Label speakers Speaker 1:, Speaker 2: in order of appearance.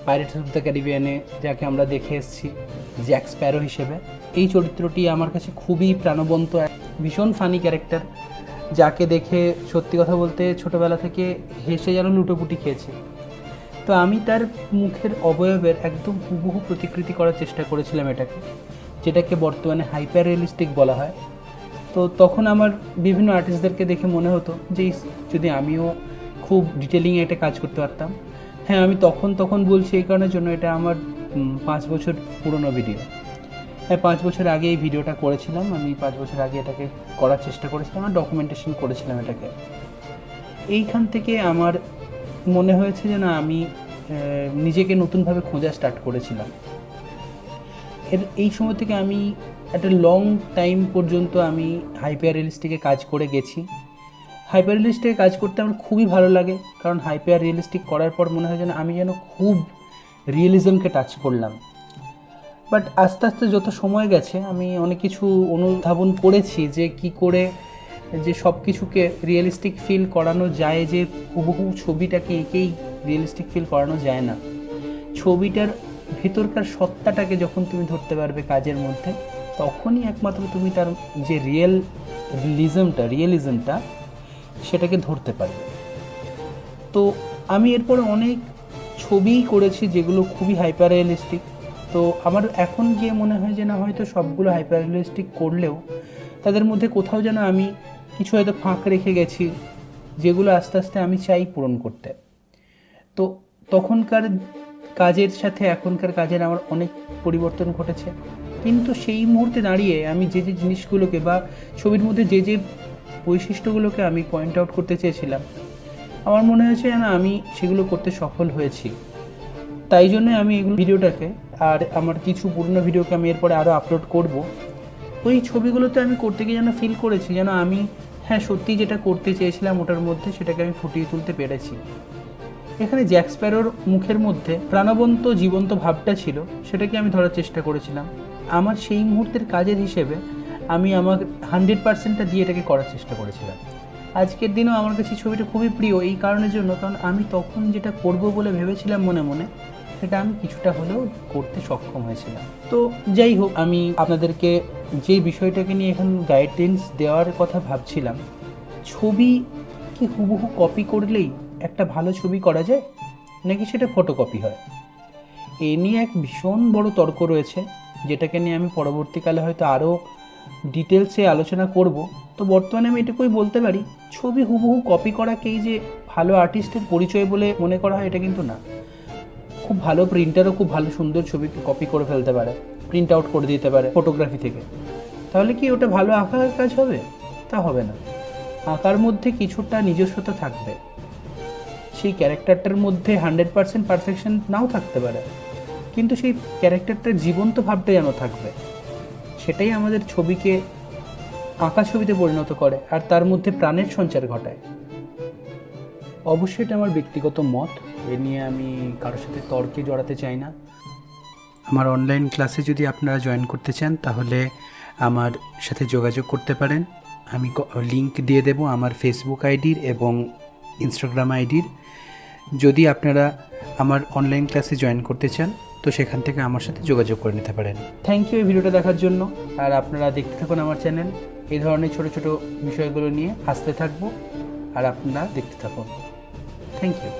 Speaker 1: Pirates of the ক্যারিবিয়ানে যাকে আমরা দেখে এসেছি জ্যাক স্প্যারো হিসেবে, এই চরিত্রটি আমার কাছে খুবই প্রাণবন্ত, ভীষণ ফানি ক্যারেক্টার, যাকে দেখে সত্যি কথা বলতে ছোটোবেলা থেকে হেসে যেন লুটোপুটি খেয়েছি। তো আমি তার মুখের অবয়বের একদম হুবহু প্রতিকৃতি করার চেষ্টা করেছিলাম এটাকে, যেটাকে বর্তমানে হাইপার রিয়েলিস্টিক বলা হয়। তো তখন আমার বিভিন্ন আর্টিস্টদেরকে দেখে মনে হতো যে যদি আমিও খুব ডিটেলিংয়ে একটা কাজ করতে পারতাম। হ্যাঁ, আমি তখন বলছি এই কারণের জন্য, এটা আমার 5 বছর পুরনো ভিডিও। হ্যাঁ, 5 বছর আগে এই ভিডিওটা করেছিলাম আমি, 5 বছর আগে এটাকে করার চেষ্টা করেছিলাম আর ডকুমেন্টেশন করেছিলাম এটাকে। এইখান থেকে আমার মনে হয়েছে যে না, আমি নিজেকে নতুনভাবে খোঁজা স্টার্ট করেছিলাম। এই সময় থেকে আমি একটা লং টাইম পর্যন্ত আমি হাইপার রিয়েলিস্টিকে কাজ করে গেছি। হাইপার রিয়েলিস্টিকে কাজ করতে আমার খুবই ভালো লাগে, কারণ হাইপার রিয়েলিস্টিক করার পর মনে হয় যেন আমি যেন খুব রিয়েলিজমকে টাচ করলাম। বাট আস্তে আস্তে যত সময় গেছে আমি অনেক কিছু অনুধাবন করেছি যে কি করে যে সব কিছুকে রিয়েলিস্টিক ফিল করানো যায়, যে হুবহু ছবিটাকে এঁকেই রিয়েলিস্টিক ফিল করানো যায় না। ছবিটার ভেতরকার সত্তাটাকে যখন তুমি ধরতে পারবে কাজের মধ্যে, তখনই একমাত্র তুমি তার যে রিয়েলিজমটা সেটাকে ধরতে পারবে। তো আমি এরপরে অনেক ছবি করেছি যেগুলো খুবই হাইপার রিয়েলিস্টিক। তো আমার এখন গিয়ে মনে হয় যে না, হয়তো সবগুলো হাইপার রিয়েলিস্টিক করলেও তাদের মধ্যে কোথাও যেন আমি কিছু হয়তো ফাঁক রেখে গেছি, যেগুলো আস্তে আস্তে আমি চাই পূরণ করতে। তো তখনকার কাজের সাথে এখনকার কাজের আমার অনেক পরিবর্তন ঘটেছে, কিন্তু সেই মুহূর্তে দাঁড়িয়ে আমি যে জিনিসগুলোকে বা ছবির মধ্যে যে বৈশিষ্ট্যগুলোকে আমি পয়েন্ট আউট করতে চেয়েছিলাম, আমার মনে হয়েছে যেন আমি সেগুলো করতে সফল হয়েছি। তাই জন্য আমি এগুলো ভিডিওটাকে আর আমার কিছু পুরনো ভিডিওকে আমি এরপরে আরও আপলোড করব। ওই ছবিগুলোতে আমি করতে গিয়ে যেন ফিল করেছি যেন আমি হ্যাঁ সত্যি যেটা করতে চেয়েছিলাম ওটার মধ্যে সেটাকে আমি ফুটিয়ে তুলতে পেরেছি। এখানে জ্যাক স্প্যারোর মুখের মধ্যে প্রাণবন্ত জীবন্ত ভাবটা ছিল, সেটাকে আমি ধরার চেষ্টা করেছিলাম। আমার সেই মুহূর্তের কাজের হিসেবে আমি আমার 100%টা দিয়ে এটাকে করার চেষ্টা করেছিলাম। আজকের দিনেও আমার কাছে ছবিটা খুবই প্রিয় এই কারণের জন্য, কারণ আমি তখন যেটা করব বলে ভেবেছিলাম মনে মনে, সেটা আমি কিছুটা হলেও করতে সক্ষম হয়েছিলাম। তো যাই হোক, আমি আপনাদেরকে যে বিষয়টাকে নিয়ে এখন গাইডলাইন্স দেওয়ার কথা ভাবছিলাম, ছবি কি হুবহু কপি করলেই একটা ভালো ছবি করা যায়, নাকি সেটা ফটোকপি হয়? এ নিয়ে এক ভীষণ বড় তর্ক রয়েছে, যেটাকে নিয়ে আমি পরবর্তীকালে হয়তো আরও ডিটেলসে আলোচনা করব। তো বর্তমানে আমি এটুকুই বলতে পারি, ছবি হুবহু কপি করাকেই যে ভালো আর্টিস্টের পরিচয় বলে মনে করা হয় এটা কিন্তু না। খুব ভালো প্রিন্টারও খুব ভালো সুন্দর ছবিকে কপি করে ফেলতে পারে, প্রিন্ট আউট করে দিতে পারে ফটোগ্রাফি থেকে। তাহলে কি ওটা ভালো আঁকার কাজ হবে? তা হবে না। আঁকার মধ্যে কিছুটা নিজস্বতা থাকবে, সেই ক্যারেক্টারটার মধ্যে 100% পারফেকশন নাও থাকতে পারে, কিন্তু সেই ক্যারেক্টারটার জীবন্ত ভাবটা যেন থাকবে। সেটাই আমাদের ছবিকে আঁকা ছবিতে পরিণত করে আর তার মধ্যে প্রাণের সঞ্চার ঘটায়। অবশ্যই এটা আমার ব্যক্তিগত মত, এ নিয়ে আমি কারোর সাথে তর্কে জড়াতে চাই না। আমার অনলাইন ক্লাসে যদি আপনারা জয়েন করতে চান তাহলে আমার সাথে যোগাযোগ করতে পারেন। আমি লিংক দিয়ে দেব আমার ফেসবুক আইডির এবং ইনস্টাগ্রাম আইডির। যদি আপনারা আমার অনলাইন ক্লাসে জয়েন করতে চান তো সেখান থেকে আমার সাথে যোগাযোগ করে নিতে পারেন। থ্যাংক ইউ এই ভিডিওটা দেখার জন্য। আর আপনারা দেখতে থাকুন আমার চ্যানেল, এই ধরনের ছোটো ছোটো বিষয়গুলো নিয়ে আসতে থাকবো, আর আপনারা দেখতে থাকুন। Thank you.